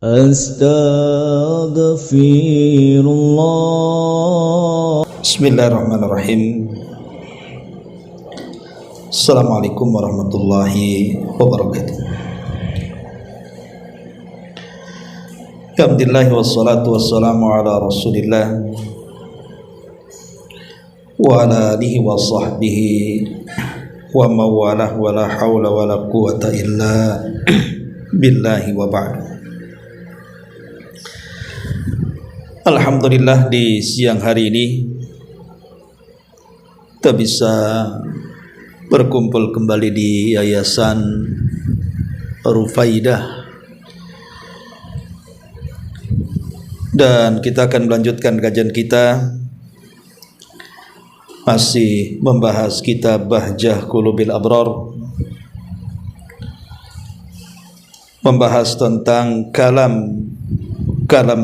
Astaghfirullah. Bismillahirrahmanirrahim. Assalamualaikum warahmatullahi wabarakatuh. Alhamdulillah wassalatu wassalamu ala Rasulillah wa ala alihi wa sahbihi wa mawalah wa la hawla wa la quwata illa billahi wa ba'du. Alhamdulillah, di siang hari ini kita bisa berkumpul kembali di Yayasan Rufaidah, dan kita akan melanjutkan kajian kita masih membahas kitab Bahjah Qulubil Abrar, membahas tentang kalam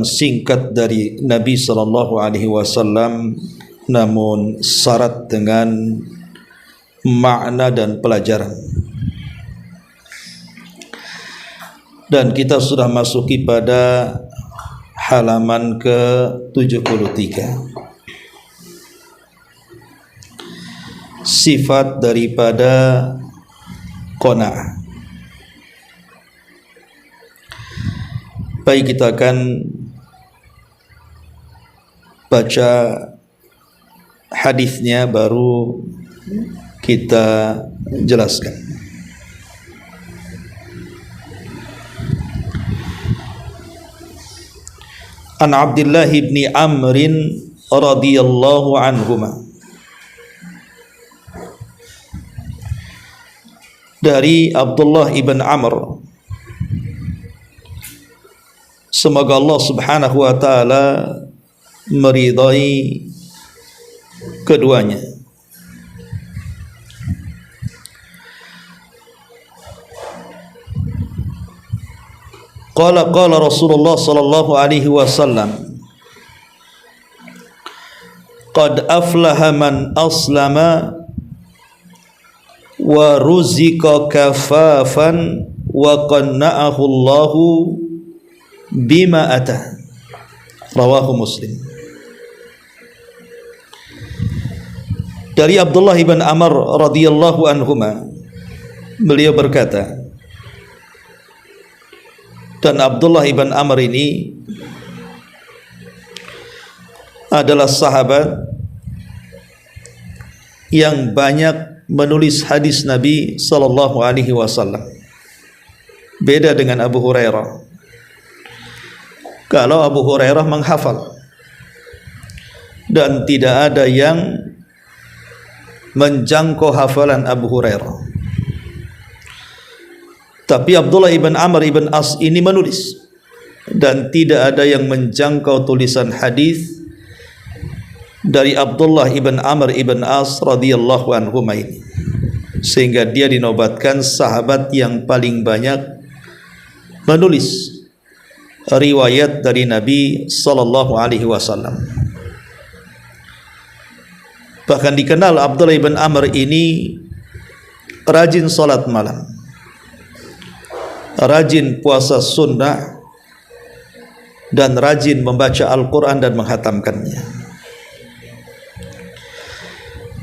singkat dari Nabi sallallahu alaihi wasallam, namun syarat dengan makna dan pelajaran. Dan kita sudah masuki pada halaman ke-73. Sifat daripada qanaah. Baik, kita akan baca hadisnya baru kita jelaskan. An Abdullah ibn Amr radhiyallahu anhuma, dari Abdullah ibn Amr, semoga Allah subhanahu wa ta'ala meridai keduanya. Qala Rasulullah sallallahu alaihi wasallam, qad aflaha man aslama wa ruzika kafafan wa qanna'ahu Allahu bima atah. Rawahu Muslim. Dari Abdullah ibn Amr radhiyallahu anhuma, beliau berkata, dan Abdullah ibn Amr ini adalah sahabat yang banyak menulis hadis Nabi sallallahu alaihi wasallam. Beda dengan Abu Hurairah. Kalau Abu Hurairah menghafal dan tidak ada yang menjangkau hafalan Abu Hurairah. Tapi Abdullah ibn Amr ibn As ini menulis dan tidak ada yang menjangkau tulisan hadis dari Abdullah ibn Amr ibn As radhiyallahu anhu ini, sehingga dia dinobatkan sahabat yang paling banyak menulis riwayat dari Nabi sallallahu alaihi wasallam. Bahkan dikenal Abdullah ibn Amr ini rajin salat malam, rajin puasa sunnah, dan rajin membaca Al-Quran dan menghatamkannya.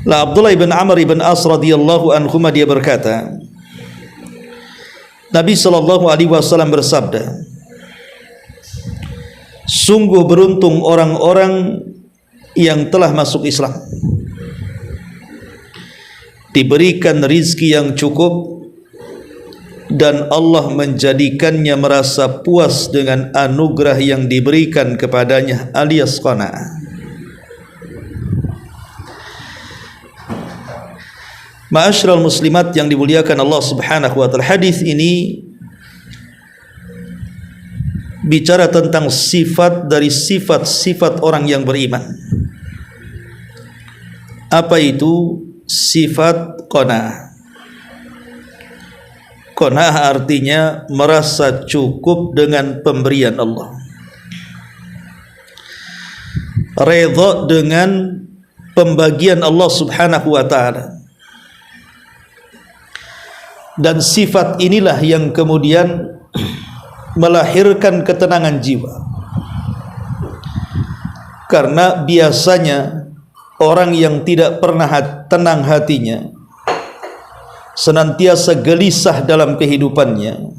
Lah Abdullah ibn Amr ibn As radhiyallahu anhuma, dia berkata, Nabi sallallahu alaihi wasallam bersabda, sungguh beruntung orang-orang yang telah masuk Islam, diberikan rizki yang cukup, dan Allah menjadikannya merasa puas dengan anugerah yang diberikan kepadanya, alias qanaah. Ma'asyiral muslimat yang dimuliakan Allah subhanahu wa ta'ala, hadis ini bicara tentang sifat dari sifat-sifat orang yang beriman. Apa itu sifat qanaah? Qanaah artinya merasa cukup dengan pemberian Allah, redha dengan pembagian Allah subhanahu wa ta'ala. Dan sifat inilah yang kemudian melahirkan ketenangan jiwa. Karena biasanya orang yang tidak pernah tenang hatinya, senantiasa gelisah dalam kehidupannya,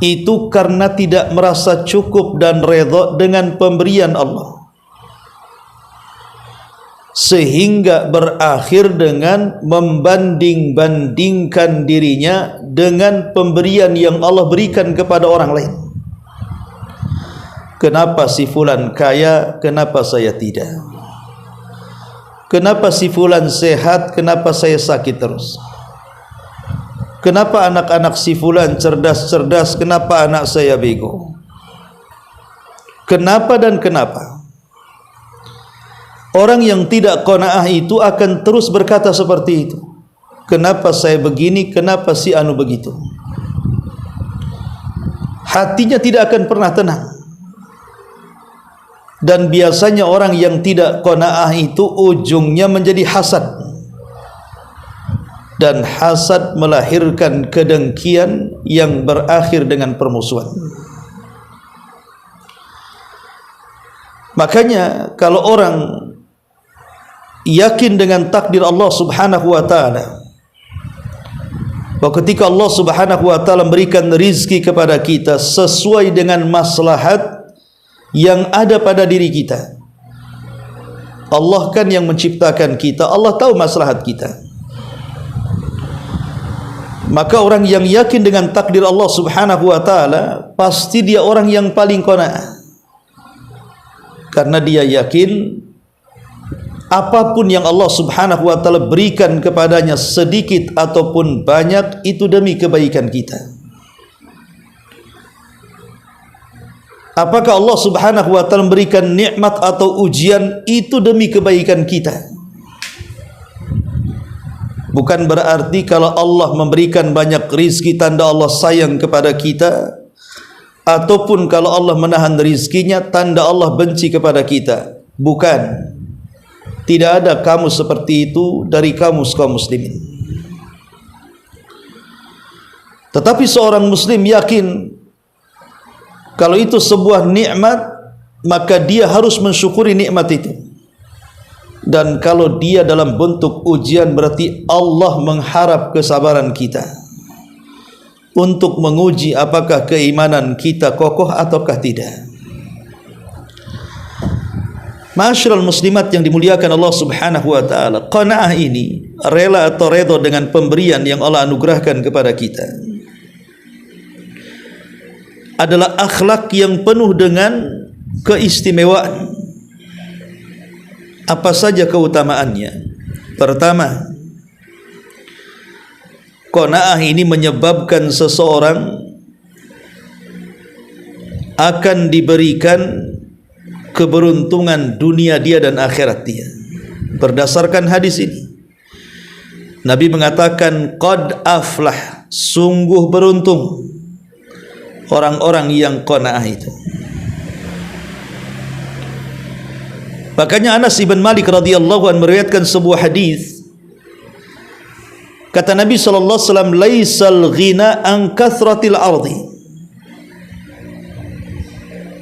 itu karena tidak merasa cukup dan redha dengan pemberian Allah, sehingga berakhir dengan membanding-bandingkan dirinya dengan pemberian yang Allah berikan kepada orang lain. Kenapa si fulan kaya, kenapa saya tidak? Kenapa si fulan sehat, kenapa saya sakit terus? Kenapa anak-anak si fulan cerdas-cerdas, kenapa anak saya bego? Kenapa dan kenapa? Orang yang tidak qanaah itu akan terus berkata seperti itu. Kenapa saya begini, kenapa si anu begitu? Hatinya tidak akan pernah tenang. Dan biasanya orang yang tidak qanaah itu ujungnya menjadi hasad. Dan hasad melahirkan kedengkian yang berakhir dengan permusuhan. Makanya kalau orang yakin dengan takdir Allah Subhanahu wa taala, bahwa ketika Allah Subhanahu wa taala memberikan rizki kepada kita sesuai dengan maslahat yang ada pada diri kita. Allah kan yang menciptakan kita, Allah tahu maslahat kita. Maka orang yang yakin dengan takdir Allah Subhanahu wa taala, pasti dia orang yang paling qanaah. Karena dia yakin apapun yang Allah Subhanahu wa taala berikan kepadanya, sedikit ataupun banyak, itu demi kebaikan kita. Apakah Allah Subhanahu wa taala memberikan nikmat atau ujian, itu demi kebaikan kita. Bukan berarti kalau Allah memberikan banyak rizki tanda Allah sayang kepada kita, ataupun kalau Allah menahan rizkinya tanda Allah benci kepada kita. Bukan. Tidak ada kamus seperti itu dari kamus kaum muslimin. Tetapi seorang muslim yakin kalau itu sebuah nikmat, maka dia harus mensyukuri nikmat itu. Dan kalau dia dalam bentuk ujian, berarti Allah mengharap kesabaran kita untuk menguji apakah keimanan kita kokoh ataukah tidak. Ma'asyiral muslimat yang dimuliakan Allah Subhanahu wa taala, qanaah ini, rela atau redha dengan pemberian yang Allah anugerahkan kepada kita, adalah akhlak yang penuh dengan keistimewaan. Apa saja keutamaannya? Pertama, qanaah ini menyebabkan seseorang akan diberikan keberuntungan dunia dia dan akhirat dia. Berdasarkan hadis ini, Nabi mengatakan, qad aflah, sungguh beruntung orang-orang yang qanaah itu. Makanya Anas ibn Malik radhiyallahu anhu meriwayatkan sebuah hadis. Kata Nabi sallallahu alaihi wasallam, laisal ghina an kathratil ardi.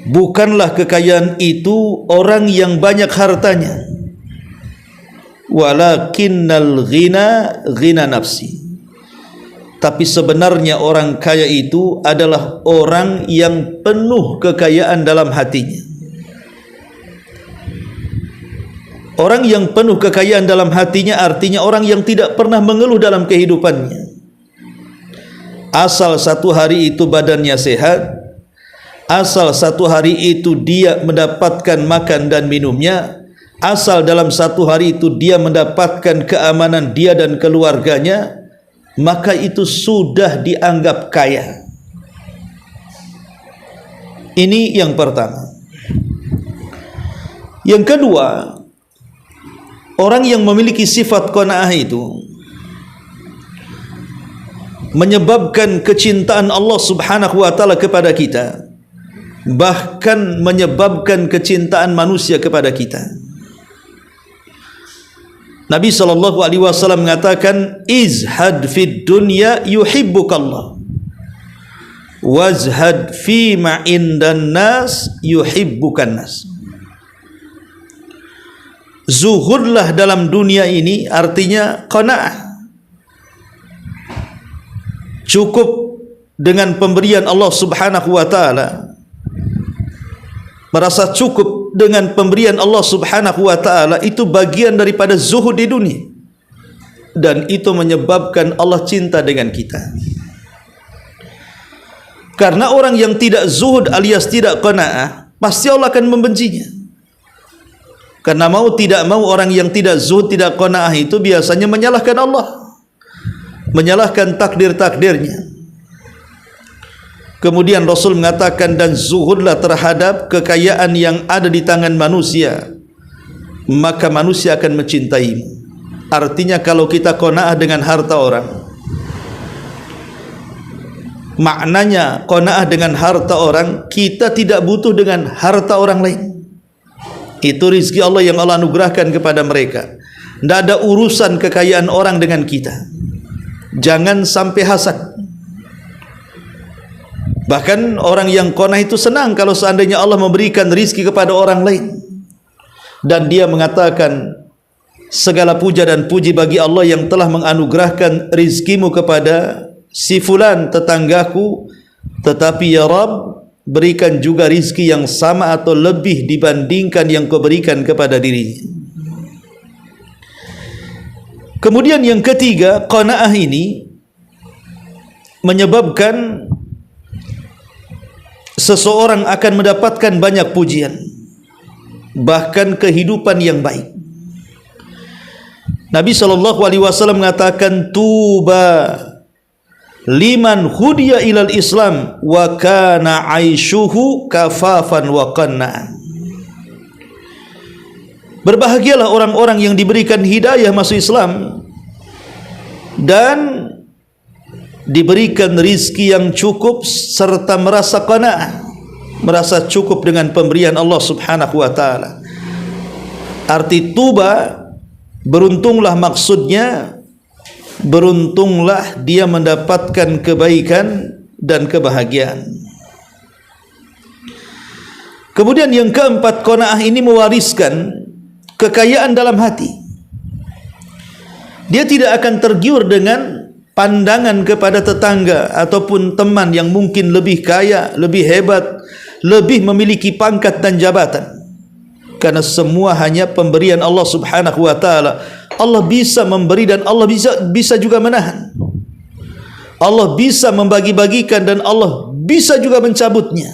Bukanlah kekayaan itu orang yang banyak hartanya, walakinnal ghina ghina nafsi. Tapi sebenarnya orang kaya itu adalah orang yang penuh kekayaan dalam hatinya. Orang yang penuh kekayaan dalam hatinya artinya orang yang tidak pernah mengeluh dalam kehidupannya. Asal satu hari itu badannya sehat, asal satu hari itu dia mendapatkan makan dan minumnya, asal dalam satu hari itu dia mendapatkan keamanan dia dan keluarganya, maka itu sudah dianggap kaya. Ini yang pertama. Yang kedua, orang yang memiliki sifat qanaah itu menyebabkan kecintaan Allah Subhanahu wa taala kepada kita, bahkan menyebabkan kecintaan manusia kepada kita. Nabi sallallahu alaihi wasallam mengatakan, izhad fid dunya yuhibbukallah wazhad fi ma indan nas yuhibbukan nas. Zuhudlah dalam dunia ini artinya qanaah, cukup dengan pemberian Allah Subhanahu wa taala, merasa cukup dengan pemberian Allah Subhanahu wa taala, itu bagian daripada zuhud di dunia, dan itu menyebabkan Allah cinta dengan kita. Karena orang yang tidak zuhud alias tidak qanaah, pasti Allah akan membencinya. Karena mau tidak mau orang yang tidak zuhud, tidak qanaah itu biasanya menyalahkan Allah, menyalahkan takdir-takdirnya. Kemudian Rasul mengatakan, dan zuhudlah terhadap kekayaan yang ada di tangan manusia, maka manusia akan mencintaimu. Artinya kalau kita qanaah dengan harta orang, maknanya qanaah dengan harta orang, kita tidak butuh dengan harta orang lain. Itu rizki Allah yang Allah anugerahkan kepada mereka. Tidak ada urusan kekayaan orang dengan kita. Jangan sampai hasad. Bahkan orang yang qanaah itu senang kalau seandainya Allah memberikan rizki kepada orang lain, dan dia mengatakan, segala puja dan puji bagi Allah yang telah menganugerahkan rizkimu kepada si fulan tetanggaku, tetapi ya Rabb, berikan juga rizki yang sama atau lebih dibandingkan yang kau berikan kepada dirinya. Kemudian yang ketiga, qanaah ini menyebabkan seseorang akan mendapatkan banyak pujian, bahkan kehidupan yang baik. Nabi SAW mengatakan, tuba liman hudiya ilal Islam wa kana aishuhu kafafan wa qanna'an. Berbahagialah orang-orang yang diberikan hidayah masuk Islam dan diberikan rizki yang cukup serta merasa qanaah, merasa cukup dengan pemberian Allah Subhanahu wa taala. Arti tuba, beruntunglah, maksudnya beruntunglah dia mendapatkan kebaikan dan kebahagiaan. Kemudian yang keempat, qanaah ini mewariskan kekayaan dalam hati. Dia tidak akan tergiur dengan pandangan kepada tetangga ataupun teman yang mungkin lebih kaya, lebih hebat, lebih memiliki pangkat dan jabatan. Karena semua hanya pemberian Allah Subhanahu wa taala. Allah bisa memberi dan Allah bisa juga menahan. Allah bisa membagi-bagikan dan Allah bisa juga mencabutnya.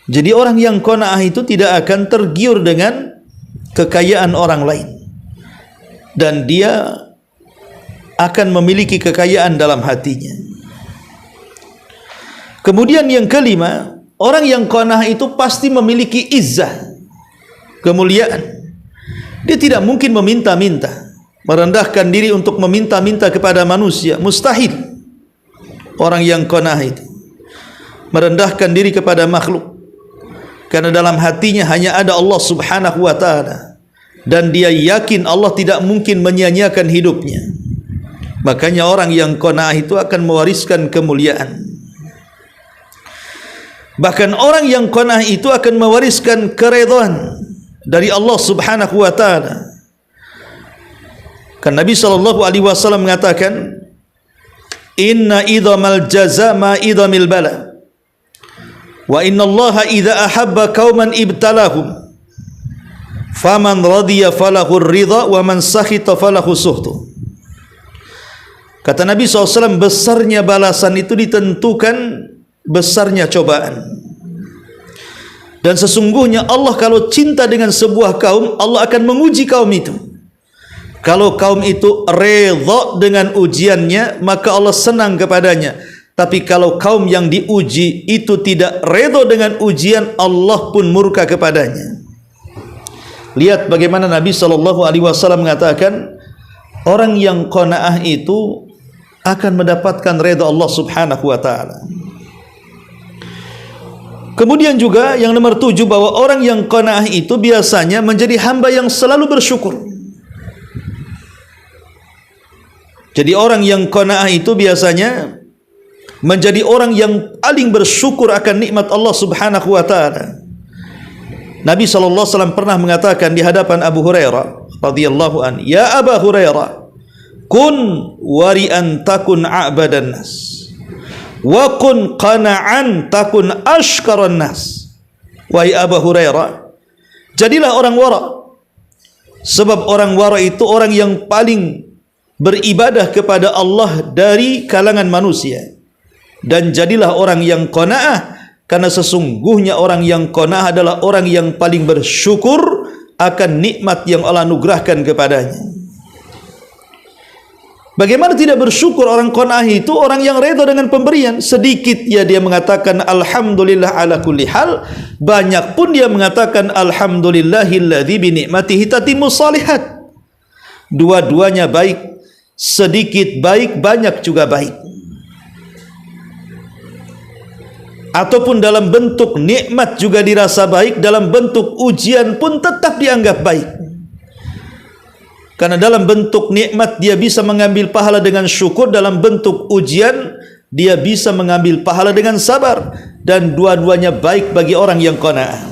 Jadi orang yang qanaah itu tidak akan tergiur dengan kekayaan orang lain, dan dia akan memiliki kekayaan dalam hatinya. Kemudian yang kelima, orang yang qanaah itu pasti memiliki izzah, kemuliaan. Dia tidak mungkin meminta-minta, merendahkan diri untuk meminta-minta kepada manusia, mustahil. Orang yang qanaah itu merendahkan diri kepada makhluk, karena dalam hatinya hanya ada Allah Subhanahu wa taala, dan dia yakin Allah tidak mungkin menyia-nyiakan hidupnya. Makanya orang yang qanaah itu akan mewariskan kemuliaan. Bahkan orang yang qanaah itu akan mewariskan keridhaan dari Allah Subhanahu wa taala. Kan Nabi SAW mengatakan, inna idhamal jaza ma idhamil bala, wa inna Allah idza ahabba qauman ibtalahum, faman radiya falahu ridha wa man sakhita falahu suhtu. Kata Nabi SAW, besarnya balasan itu ditentukan besarnya cobaan. Dan sesungguhnya Allah kalau cinta dengan sebuah kaum, Allah akan menguji kaum itu. Kalau kaum itu redha dengan ujiannya, maka Allah senang kepadanya. Tapi kalau kaum yang diuji itu tidak redha dengan ujian, Allah pun murka kepadanya. Lihat bagaimana Nabi SAW mengatakan, orang yang qanaah itu akan mendapatkan redha Allah Subhanahu wa taala. Kemudian juga yang nomor 7, bahwa orang yang qanaah itu biasanya menjadi hamba yang selalu bersyukur. Jadi orang yang qanaah itu biasanya menjadi orang yang paling bersyukur akan nikmat Allah Subhanahu wa taala. Nabi SAW pernah mengatakan di hadapan Abu Hurairah radhiyallahu an, "Ya Abu Hurairah, kun wari'an takun a'badan nas, wa kun qana'an takun ashkaran nas." Wahai Abu Hurairah, jadilah orang wara, sebab orang wara itu orang yang paling beribadah kepada Allah dari kalangan manusia. Dan jadilah orang yang qanaah, karena sesungguhnya orang yang qanaah adalah orang yang paling bersyukur akan nikmat yang Allah anugerahkan kepadanya. Bagaimana tidak bersyukur orang qanaah itu? Orang yang redha dengan pemberian. Sedikit ya dia mengatakan alhamdulillah ala kulli hal, banyak pun dia mengatakan alhamdulillahilladzi bi ni'matihi tatimmus shalihat. Dua-duanya baik. Sedikit baik, banyak juga baik. Ataupun dalam bentuk nikmat juga dirasa baik, dalam bentuk ujian pun tetap dianggap baik. Karena dalam bentuk nikmat dia bisa mengambil pahala dengan syukur, dalam bentuk ujian dia bisa mengambil pahala dengan sabar, dan dua-duanya baik bagi orang yang qanaah.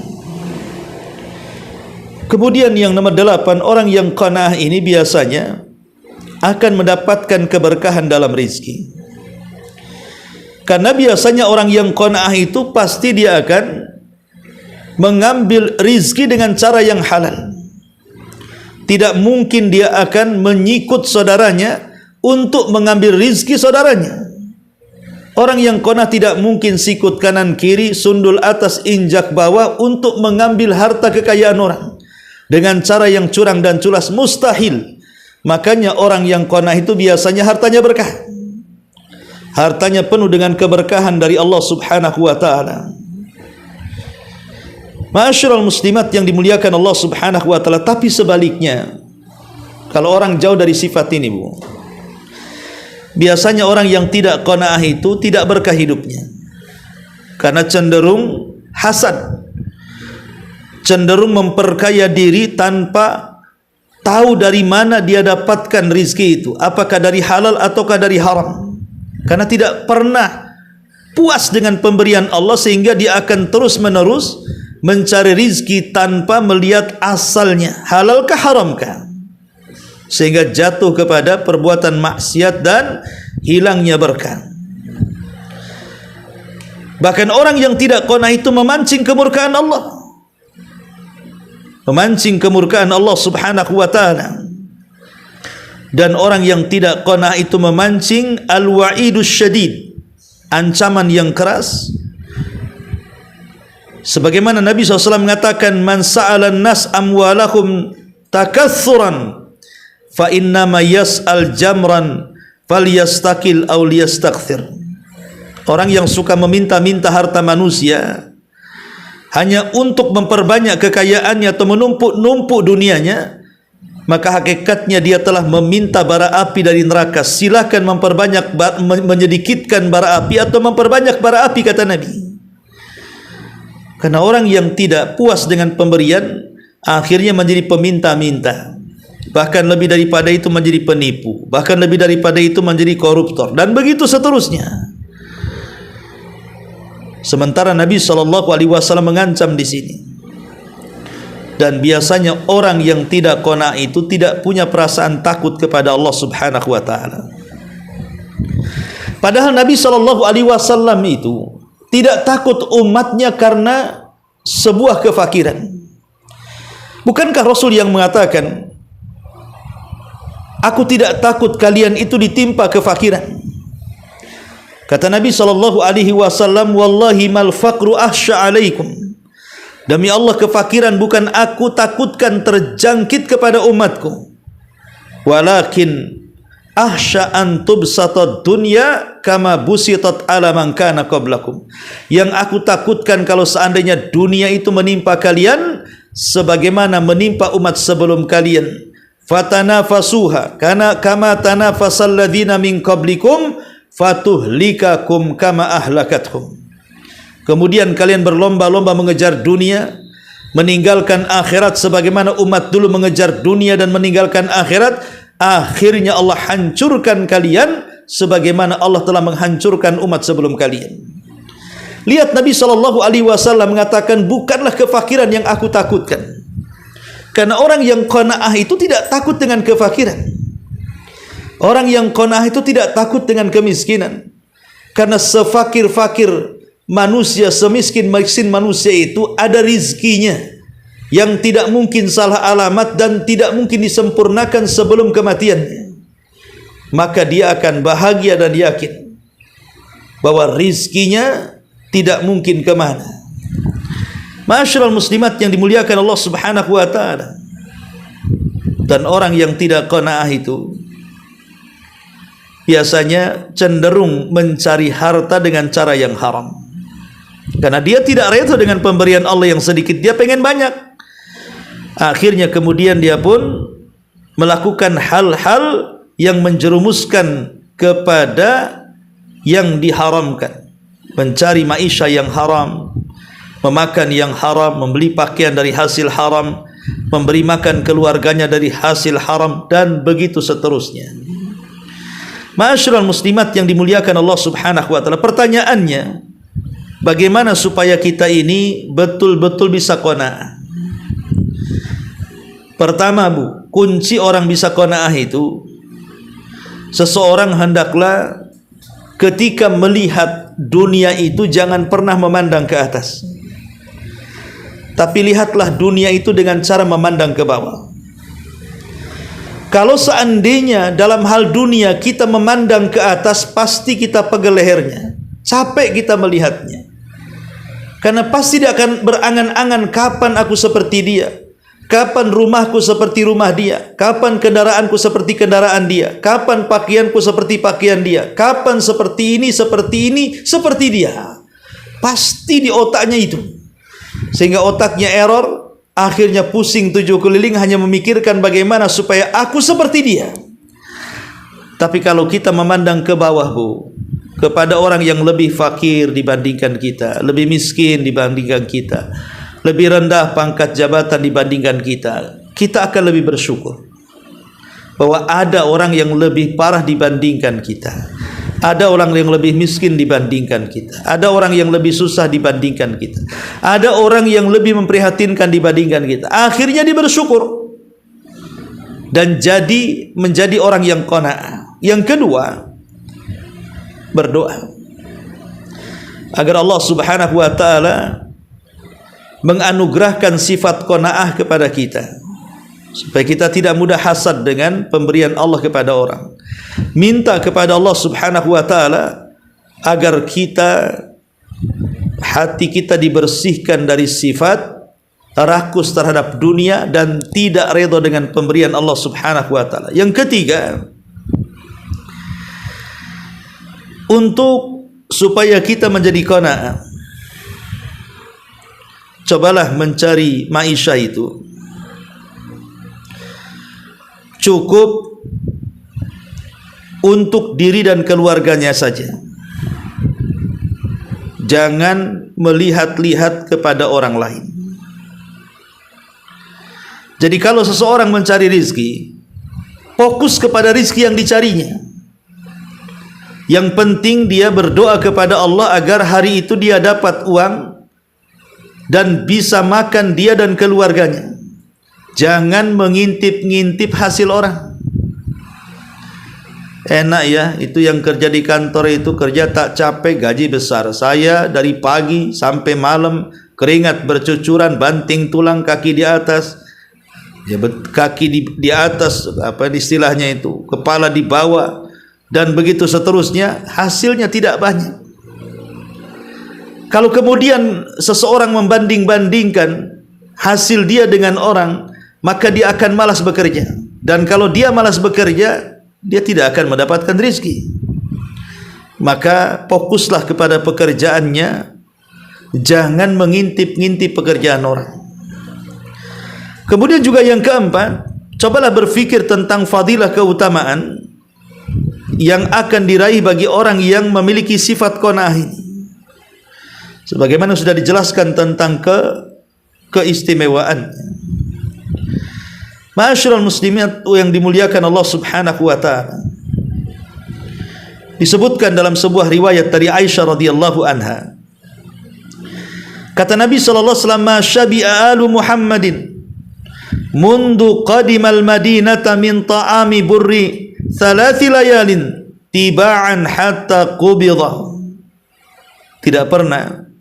Kemudian yang nomor 8, orang yang qanaah ini biasanya akan mendapatkan keberkahan dalam rizki. Karena biasanya orang yang qanaah itu pasti dia akan mengambil rizki dengan cara yang halal. Tidak mungkin dia akan menyikut saudaranya untuk mengambil rizki saudaranya. Orang yang qanaah tidak mungkin sikut kanan kiri, sundul atas injak bawah untuk mengambil harta kekayaan orang dengan cara yang curang dan culas, mustahil. Makanya orang yang qanaah itu biasanya hartanya berkah. Hartanya penuh dengan keberkahan dari Allah Subhanahu wa taala. Ma'asyiral muslimat yang dimuliakan Allah Subhanahu wa taala, tapi sebaliknya, kalau orang jauh dari sifat ini, Bu, biasanya orang yang tidak qanaah itu tidak berkah hidupnya. Karena cenderung hasad, cenderung memperkaya diri tanpa tahu dari mana dia dapatkan rizki itu, apakah dari halal ataukah dari haram. Karena tidak pernah puas dengan pemberian Allah, sehingga dia akan terus menerus mencari rizki tanpa melihat asalnya, halalkah haramkah, sehingga jatuh kepada perbuatan maksiat dan hilangnya berkah. Bahkan orang yang tidak qanaah itu memancing kemurkaan Allah, memancing kemurkaan Allah Subhanahu wa ta'ala. Dan orang yang tidak qanaah itu memancing al-wa'idus syadid, ancaman yang keras. Sebagaimana Nabi SAW mengatakan, man sa'alan nas amwalahum takatsuran fa innama yas'al jamran falyastakil aw liyastakthir. Orang yang suka meminta-minta harta manusia hanya untuk memperbanyak kekayaannya atau menumpuk-numpuk dunianya, maka hakikatnya dia telah meminta bara api dari neraka. Silakan memperbanyak, menyedikitkan bara api atau memperbanyak bara api, kata Nabi. Karena orang yang tidak puas dengan pemberian akhirnya menjadi peminta-minta, bahkan lebih daripada itu menjadi penipu, bahkan lebih daripada itu menjadi koruptor, dan begitu seterusnya. Sementara Nabi SAW mengancam di sini. Dan biasanya orang yang tidak qanaah itu tidak punya perasaan takut kepada Allah Subhanahu wa taala. Padahal Nabi SAW itu tidak takut umatnya karena sebuah kefakiran. Bukankah Rasul yang mengatakan, aku tidak takut kalian itu ditimpa kefakiran? Kata Nabi SAW, wallahi mal faqru ahsya alaikum. Demi Allah, kefakiran bukan aku takutkan terjangkit kepada umatku, walakin ahsya an tubsatad dunya kama busitat ala man kana qablakum. Yang aku takutkan kalau seandainya dunia itu menimpa kalian sebagaimana menimpa umat sebelum kalian. Fatanafasuha kana kama tanafasal ladzina min qablikum fatuhlikakum kama ahlakathum. Kemudian kalian berlomba-lomba mengejar dunia, meninggalkan akhirat sebagaimana umat dulu mengejar dunia dan meninggalkan akhirat. Akhirnya Allah hancurkan kalian sebagaimana Allah telah menghancurkan umat sebelum kalian. Lihat Nabi SAW mengatakan, bukanlah kefakiran yang aku takutkan. Karena orang yang qanaah itu tidak takut dengan kefakiran. Orang yang qanaah itu tidak takut dengan kemiskinan. Karena sefakir-fakir manusia, semiskin-miskin manusia itu ada rizkinya yang tidak mungkin salah alamat dan tidak mungkin disempurnakan sebelum kematiannya. Maka dia akan bahagia dan yakin bahwa rizkinya tidak mungkin kemana. Ma'asyiral muslimat yang dimuliakan Allah Subhanahu wa ta'ala. Dan orang yang tidak qanaah itu biasanya cenderung mencari harta dengan cara yang haram. Karena dia tidak reda dengan pemberian Allah yang sedikit, dia pengen banyak. Akhirnya kemudian dia pun melakukan hal-hal yang menjerumuskan kepada yang diharamkan. Mencari maisha yang haram, memakan yang haram, membeli pakaian dari hasil haram, memberi makan keluarganya dari hasil haram, dan begitu seterusnya. Ma'asyiral muslimat yang dimuliakan Allah Subhanahu wa ta'ala, pertanyaannya, bagaimana supaya kita ini betul-betul bisa qanaah? Pertama, Bu, kunci orang bisa qanaah itu, seseorang hendaklah ketika melihat dunia itu jangan pernah memandang ke atas, tapi lihatlah dunia itu dengan cara memandang ke bawah. Kalau seandainya dalam hal dunia kita memandang ke atas, pasti kita pegel lehernya, capek kita melihatnya. Karena pasti dia akan berangan-angan, kapan aku seperti dia, kapan rumahku seperti rumah dia, kapan kendaraanku seperti kendaraan dia, kapan pakaianku seperti pakaian dia, kapan seperti ini, seperti dia. Pasti di otaknya itu. Sehingga otaknya error, akhirnya pusing tujuh keliling hanya memikirkan bagaimana supaya aku seperti dia. Tapi kalau kita memandang ke bawah, Bu, kepada orang yang lebih fakir dibandingkan kita, lebih miskin dibandingkan kita, lebih rendah pangkat jabatan dibandingkan kita, kita akan lebih bersyukur bahwa ada orang yang lebih parah dibandingkan kita, ada orang yang lebih miskin dibandingkan kita, ada orang yang lebih susah dibandingkan kita, ada orang yang lebih memprihatinkan dibandingkan kita. Akhirnya dia bersyukur dan menjadi orang yang qanaah. Yang kedua, berdoa agar Allah Subhanahu wa ta'ala menganugerahkan sifat qanaah kepada kita, supaya kita tidak mudah hasad dengan pemberian Allah kepada orang. Minta kepada Allah Subhanahu wa ta'ala agar hati kita dibersihkan dari sifat rakus terhadap dunia dan tidak redha dengan pemberian Allah Subhanahu wa ta'ala. Yang ketiga, untuk supaya kita menjadi qanaah, cobalah mencari maisha itu cukup untuk diri dan keluarganya saja. Jangan melihat-lihat kepada orang lain. Jadi kalau seseorang mencari rizki, fokus kepada rizki yang dicarinya. Yang penting dia berdoa kepada Allah agar hari itu dia dapat uang dan bisa makan dia dan keluarganya. Jangan mengintip-ngintip hasil orang. Enak ya, itu yang kerja di kantor itu kerja tak capek, gaji besar. Saya dari pagi sampai malam keringat bercucuran, banting tulang, kaki di atas, ya, kaki di atas, apa istilahnya itu, kepala di bawah, dan begitu seterusnya. Hasilnya tidak banyak. Kalau kemudian seseorang membanding-bandingkan hasil dia dengan orang, maka dia akan malas bekerja. Dan kalau dia malas bekerja, dia tidak akan mendapatkan rezeki. Maka fokuslah kepada pekerjaannya, jangan mengintip-ngintip pekerjaan orang. Kemudian juga yang keempat, cobalah berfikir tentang fadilah keutamaan yang akan diraih bagi orang yang memiliki sifat qanaah ini. Sebagaimana sudah dijelaskan tentang keistimewaan. Ma'asyiral muslimin yang dimuliakan Allah Subhanahu wa ta'ala, Disebutkan dalam sebuah riwayat dari Aisyah radhiyallahu anha, kata Nabi sallallahu alaihi wasallam, "Syabi'a alu Muhammadin mundu qadimal madinata min ta'ami burri thalathi layalin tiba'an hatta qubidha." Tidak pernah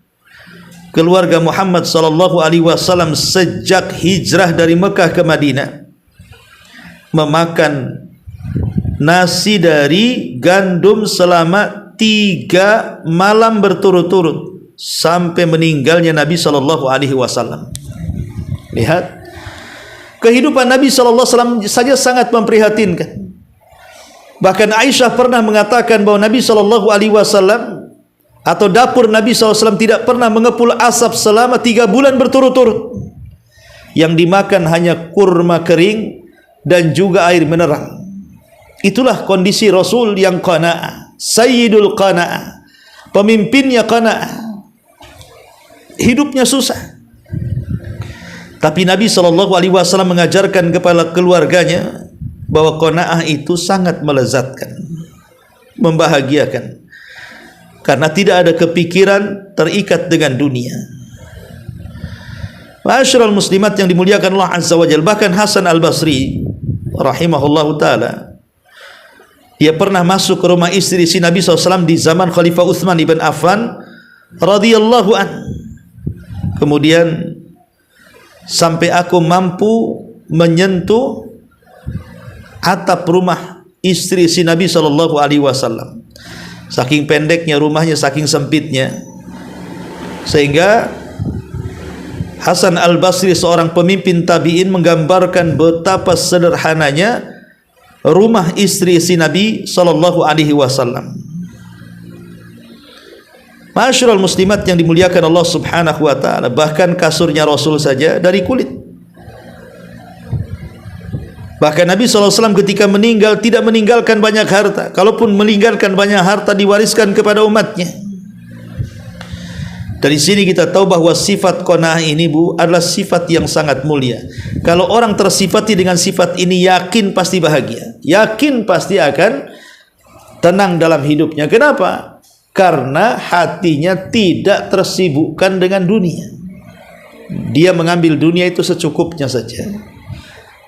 keluarga Muhammad sallallahu alaihi wasallam sejak hijrah dari Mekah ke Madinah memakan nasi dari gandum selama 3 malam berturut-turut sampai meninggalnya Nabi sallallahu alaihi wasallam. Lihat, kehidupan Nabi sallallahu alaihi wasallam saja sangat memprihatinkan. Bahkan Aisyah pernah mengatakan bahwa Nabi sallallahu alaihi wasallam atau dapur Nabi SAW tidak pernah mengepul asap selama 3 bulan berturut-turut. Yang dimakan hanya kurma kering dan juga air mineral. Itulah kondisi Rasul yang qana'ah, sayyidul qana'ah, pemimpinnya qana'ah. Hidupnya susah. Tapi Nabi SAW mengajarkan kepada keluarganya bahwa qana'ah itu sangat melezatkan, membahagiakan. Karena tidak ada kepikiran terikat dengan dunia. Ma'asyiral muslimat yang dimuliakan Allah Azza wa Jalla, bahkan Hasan Al-Basri rahimahullahu taala, dia pernah masuk ke rumah istri si Nabi SAW di zaman Khalifah Utsman ibn Affan radhiyallahu an. Kemudian, sampai aku mampu menyentuh atap rumah istri si Nabi SAW. Saking pendeknya rumahnya, saking sempitnya, sehingga Hasan Al-Basri, seorang pemimpin tabi'in, menggambarkan betapa sederhananya rumah istri si Nabi sallallahu alaihi wasallam. Ma'asyiral muslimat yang dimuliakan Allah Subhanahu wa taala, bahkan kasurnya Rasul saja dari kulit. Bahkan Nabi SAW ketika meninggal tidak meninggalkan banyak harta. Kalaupun meninggalkan banyak harta, diwariskan kepada umatnya. Dari sini kita tahu bahwa sifat qanaah ini, Bu, adalah sifat yang sangat mulia. Kalau orang tersifati dengan sifat ini, yakin pasti bahagia, yakin pasti akan tenang dalam hidupnya. Kenapa? Karena hatinya tidak tersibukkan dengan dunia. Dia mengambil dunia itu secukupnya saja.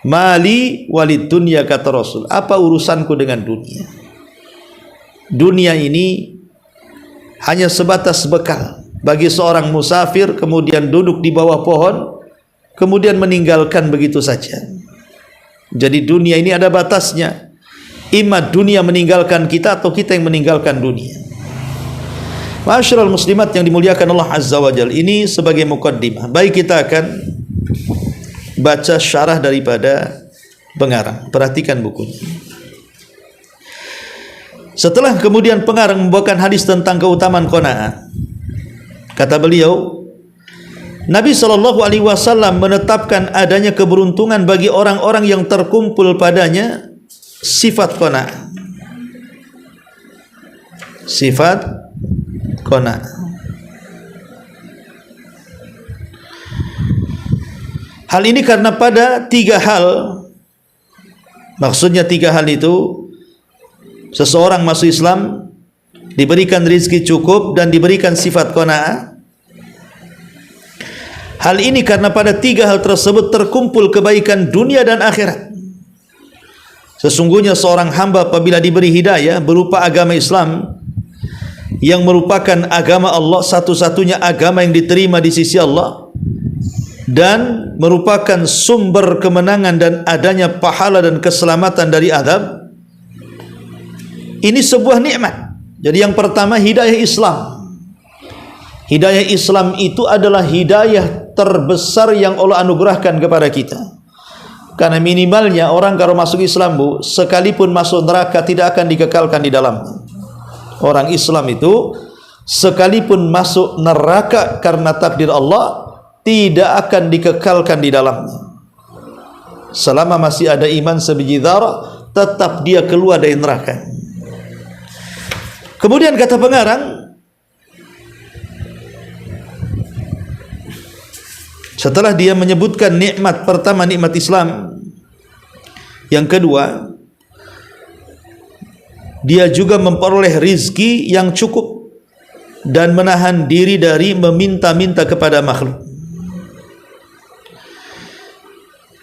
Mali walid dunya, kata Rasul. Apa urusanku dengan dunia? Dunia ini hanya sebatas bekal bagi seorang musafir, kemudian duduk di bawah pohon, kemudian meninggalkan begitu saja. Jadi dunia ini ada batasnya. Imma dunia meninggalkan kita atau kita yang meninggalkan dunia. Ma'asyiral muslimat yang dimuliakan Allah Azza wa Jalla, ini sebagai muqaddimah. Baik, kita akan baca syarah daripada pengarang. Perhatikan bukunya. Setelah kemudian pengarang membawakan hadis tentang keutamaan qanaah, kata beliau, Nabi SAW menetapkan adanya keberuntungan bagi orang-orang yang terkumpul padanya sifat qanaah. Sifat qanaah. Hal ini karena pada 3 hal, maksudnya 3 hal itu, seseorang masuk Islam, diberikan rezeki cukup dan diberikan sifat qanaah. Hal ini karena pada 3 hal tersebut terkumpul kebaikan dunia dan akhirat. Sesungguhnya seorang hamba apabila diberi hidayah berupa agama Islam, yang merupakan agama Allah, satu-satunya agama yang diterima di sisi Allah, dan merupakan sumber kemenangan dan adanya pahala dan keselamatan dari azab, ini sebuah nikmat. Jadi yang pertama, hidayah Islam. Hidayah Islam itu adalah hidayah terbesar yang Allah anugerahkan kepada kita. Karena minimalnya orang kalau masuk Islam, Bu, sekalipun masuk neraka tidak akan dikekalkan di dalamnya. Orang Islam itu sekalipun masuk neraka karena takdir Allah, tidak akan dikekalkan di dalamnya. Selama masih ada iman sebiji dzarah, tetap dia keluar dari neraka. Kemudian kata pengarang, setelah dia menyebutkan nikmat pertama, nikmat Islam, yang kedua dia juga memperoleh rizki yang cukup dan menahan diri dari meminta-minta kepada makhluk.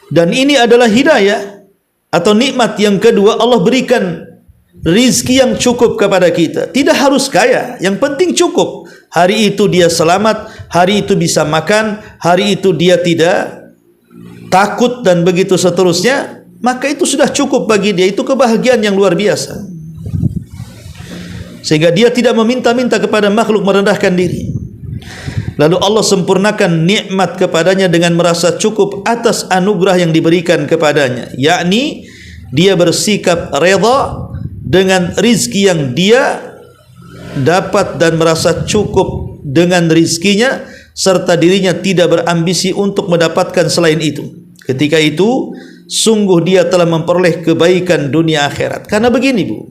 Dan ini adalah hidayah atau nikmat yang kedua. Allah berikan rizki yang cukup kepada kita. Tidak harus kaya, yang penting cukup. Hari itu dia selamat, hari itu bisa makan, hari itu dia tidak takut dan begitu seterusnya, maka itu sudah cukup bagi dia. Itu kebahagiaan yang luar biasa, sehingga dia tidak meminta-minta kepada makhluk, merendahkan diri. Lalu Allah sempurnakan nikmat kepadanya dengan merasa cukup atas anugerah yang diberikan kepadanya, yakni dia bersikap redha dengan rizki yang dia dapat dan merasa cukup dengan rizkinya, serta dirinya tidak berambisi untuk mendapatkan selain itu. Ketika itu sungguh dia telah memperoleh kebaikan dunia akhirat. Karena begini Bu,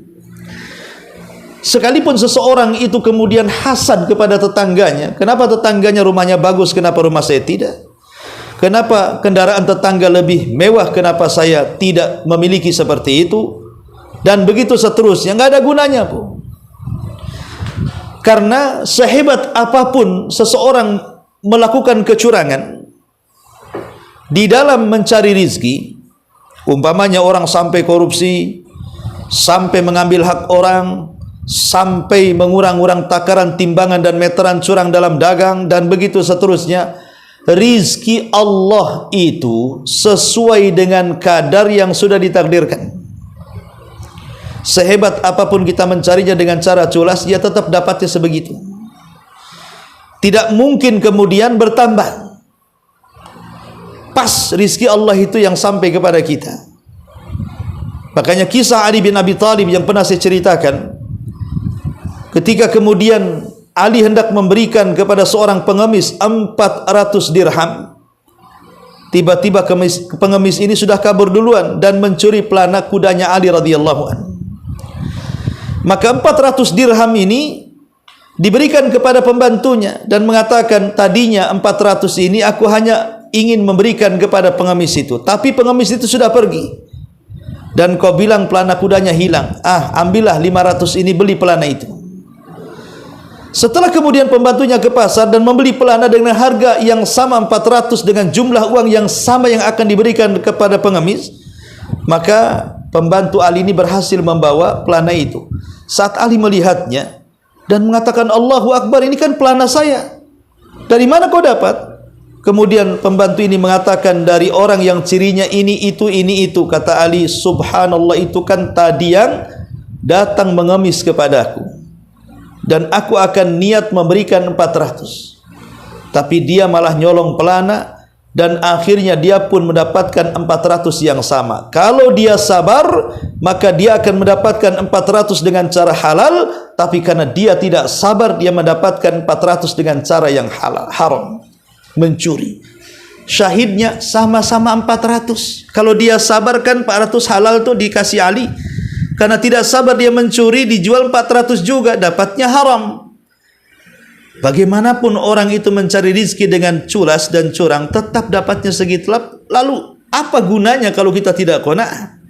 sekalipun seseorang itu kemudian hasad kepada tetangganya, kenapa tetangganya rumahnya bagus, kenapa rumah saya tidak? Kenapa kendaraan tetangga lebih mewah, kenapa saya tidak memiliki seperti itu? Dan begitu seterusnya, nggak ada gunanya Bu. Karena sehebat apapun seseorang melakukan kecurangan di dalam mencari rizki, umpamanya orang sampai korupsi, sampai mengambil hak orang, sampai mengurang-urang takaran, timbangan dan meteran, curang dalam dagang dan begitu seterusnya, rizki Allah itu sesuai dengan kadar yang sudah ditakdirkan. Sehebat apapun kita mencarinya dengan cara culas, ia tetap dapatnya sebegitu. Tidak mungkin kemudian bertambah. Pas rizki Allah itu yang sampai kepada kita. Makanya kisah Ali bin Abi Thalib yang pernah saya ceritakan, ketika kemudian Ali hendak memberikan kepada seorang pengemis 400 dirham, tiba-tiba pengemis ini sudah kabur duluan dan mencuri pelana kudanya Ali radhiyallahu anhu. Maka 400 dirham ini diberikan kepada pembantunya dan mengatakan, tadinya 400 ini aku hanya ingin memberikan kepada pengemis itu, tapi pengemis itu sudah pergi dan kau bilang pelana kudanya hilang. Ambillah 500 ini, beli pelana itu. Setelah kemudian pembantunya ke pasar dan membeli pelana dengan harga yang sama 400 dengan jumlah uang yang sama yang akan diberikan kepada pengemis, maka pembantu Ali ini berhasil membawa pelana itu. Saat Ali melihatnya dan mengatakan, Allahu Akbar, ini kan pelana saya, dari mana kau dapat? Kemudian pembantu ini mengatakan, dari orang yang cirinya ini itu. Kata Ali, subhanallah, itu kan tadi yang datang mengemis kepadaku dan aku akan niat memberikan 400, tapi dia malah nyolong pelana dan akhirnya dia pun mendapatkan 400 yang sama. Kalau dia sabar, maka dia akan mendapatkan 400 dengan cara halal, tapi karena dia tidak sabar, dia mendapatkan 400 dengan cara yang halal, haram, mencuri. Syahidnya sama-sama 400. Kalau dia sabar kan 400 halal tuh dikasih Ali. Karena tidak sabar dia mencuri, dijual 400 juga, dapatnya haram. Bagaimanapun orang itu mencari rizki dengan culas dan curang, tetap dapatnya segitu. Lalu apa gunanya kalau kita tidak qanaah?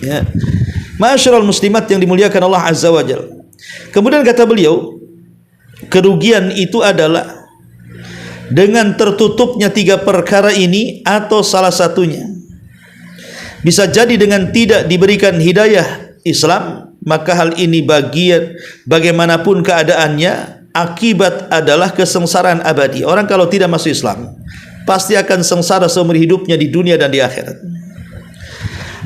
Ya. Ma'asyiral muslimat yang dimuliakan Allah Azza wa Jalla. Kemudian kata beliau, kerugian itu adalah dengan tertutupnya 3 perkara ini atau salah satunya. Bisa jadi dengan tidak diberikan hidayah Islam, maka hal ini bagaimanapun keadaannya, akibat adalah kesengsaraan abadi. Orang kalau tidak masuk Islam pasti akan sengsara seumur hidupnya di dunia dan di akhirat.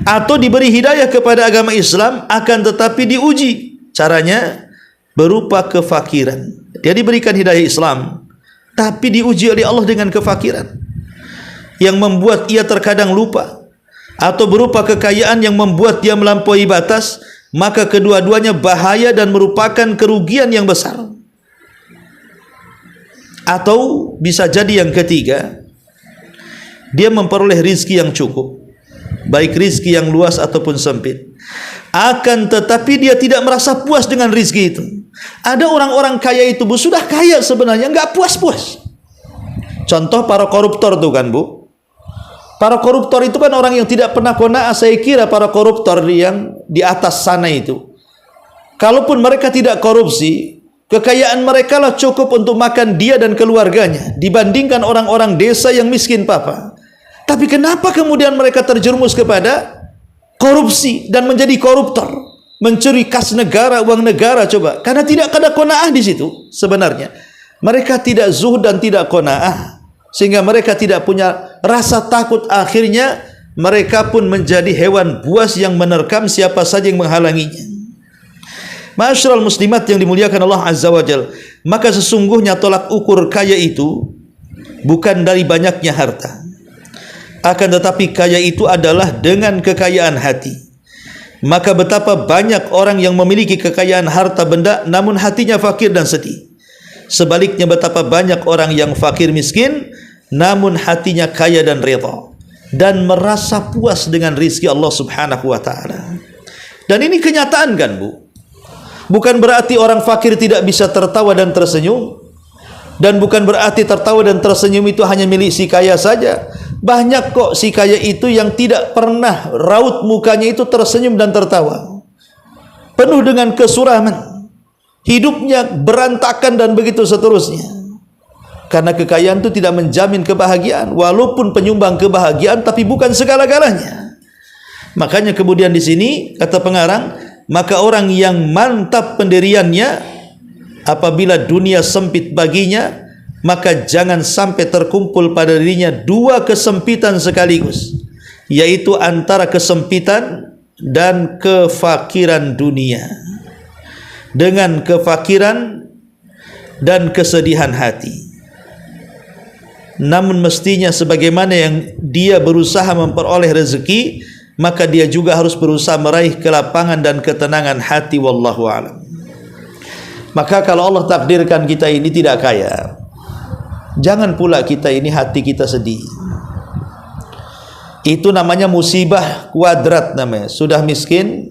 Atau diberi hidayah kepada agama Islam, akan tetapi diuji. Caranya berupa kefakiran. Dia diberikan hidayah Islam, tapi diuji oleh Allah dengan kefakiran yang membuat ia terkadang lupa, atau berupa kekayaan yang membuat dia melampaui batas. Maka kedua-duanya bahaya dan merupakan kerugian yang besar. Atau bisa jadi yang ketiga, dia memperoleh rizki yang cukup, baik rizki yang luas ataupun sempit, akan tetapi dia tidak merasa puas dengan rizki itu. Ada orang-orang kaya itu Bu, sudah kaya sebenarnya nggak puas-puas. Contoh para koruptor tuh kan Bu. Para koruptor itu kan orang yang tidak pernah qanaah. Saya kira para koruptor yang di atas sana itu, kalaupun mereka tidak korupsi, kekayaan mereka lah cukup untuk makan dia dan keluarganya dibandingkan orang-orang desa yang miskin papa. Tapi kenapa kemudian mereka terjerumus kepada korupsi dan menjadi koruptor, mencuri kas negara, uang negara? Coba, karena tidak ada qanaah di situ. Sebenarnya mereka tidak zuhud dan tidak qanaah, sehingga mereka tidak punya rasa takut. Akhirnya mereka pun menjadi hewan buas yang menerkam siapa saja yang menghalanginya. Ma'asyiral muslimat yang dimuliakan Allah Azza wa Jalla, maka sesungguhnya tolak ukur kaya itu bukan dari banyaknya harta, akan tetapi kaya itu adalah dengan kekayaan hati. Maka betapa banyak orang yang memiliki kekayaan harta benda namun hatinya fakir dan sedih. Sebaliknya betapa banyak orang yang fakir miskin namun hatinya kaya dan redha dan merasa puas dengan rizki Allah Subhanahu wa taala. Dan ini kenyataan kan, Bu? Bukan berarti orang fakir tidak bisa tertawa dan tersenyum, dan bukan berarti tertawa dan tersenyum itu hanya milik si kaya saja. Banyak kok si kaya itu yang tidak pernah raut mukanya itu tersenyum dan tertawa, penuh dengan kesuraman, hidupnya berantakan dan begitu seterusnya. Karena kekayaan itu tidak menjamin kebahagiaan, walaupun penyumbang kebahagiaan, tapi bukan segala-galanya. Makanya kemudian di sini kata pengarang, maka orang yang mantap pendiriannya apabila dunia sempit baginya, maka jangan sampai terkumpul pada dirinya dua kesempitan sekaligus, yaitu antara kesempitan dan kefakiran dunia, dengan kefakiran dan kesedihan hati. Namun mestinya sebagaimana yang dia berusaha memperoleh rezeki, maka dia juga harus berusaha meraih kelapangan dan ketenangan hati. Wallahu a'lam. Maka kalau Allah takdirkan kita ini tidak kaya, jangan pula kita ini hati kita sedih. Itu namanya musibah kuadrat namanya. Sudah miskin,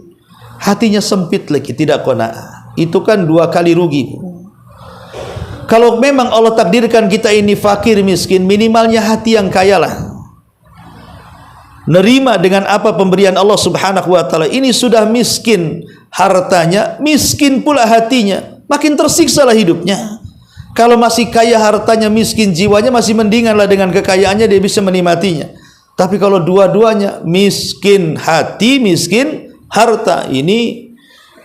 hatinya sempit lagi, tidak qanaah. Itu kan dua kali rugi. Kalau memang Allah takdirkan kita ini fakir miskin, minimalnya hati yang kaya lah, nerima dengan apa pemberian Allah Subhanahu wa taala. Ini sudah miskin hartanya, miskin pula hatinya, makin tersiksa lah hidupnya. Kalau masih kaya hartanya, miskin jiwanya, masih mendinganlah dengan kekayaannya dia bisa menikmatinya. Tapi kalau dua-duanya miskin hati, miskin harta, ini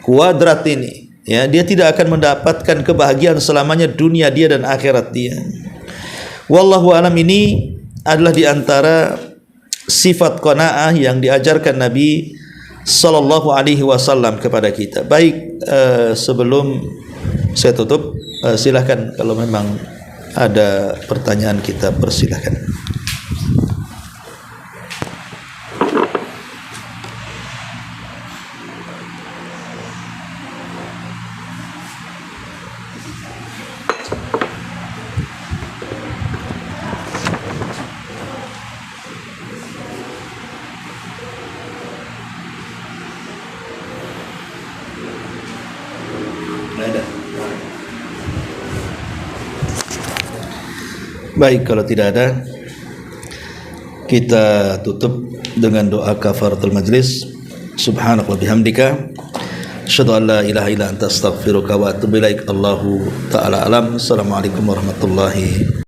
kuadrat ini, ya, dia tidak akan mendapatkan kebahagiaan selamanya, dunia dia dan akhirat dia. Wallahu alam. Ini adalah diantara sifat qanaah yang diajarkan Nabi sallallahu alaihi wasallam kepada kita. Baik, sebelum saya tutup, silahkan kalau memang ada pertanyaan kita persilahkan. Baik, kalau tidak ada, kita tutup dengan doa kafaratul majlis. Subhanallah bihamdika, asyhadu an la ilaha illa anta astaghfiruka wa atubu ilaik. Allahu ta'ala alam. Assalamualaikum warahmatullahi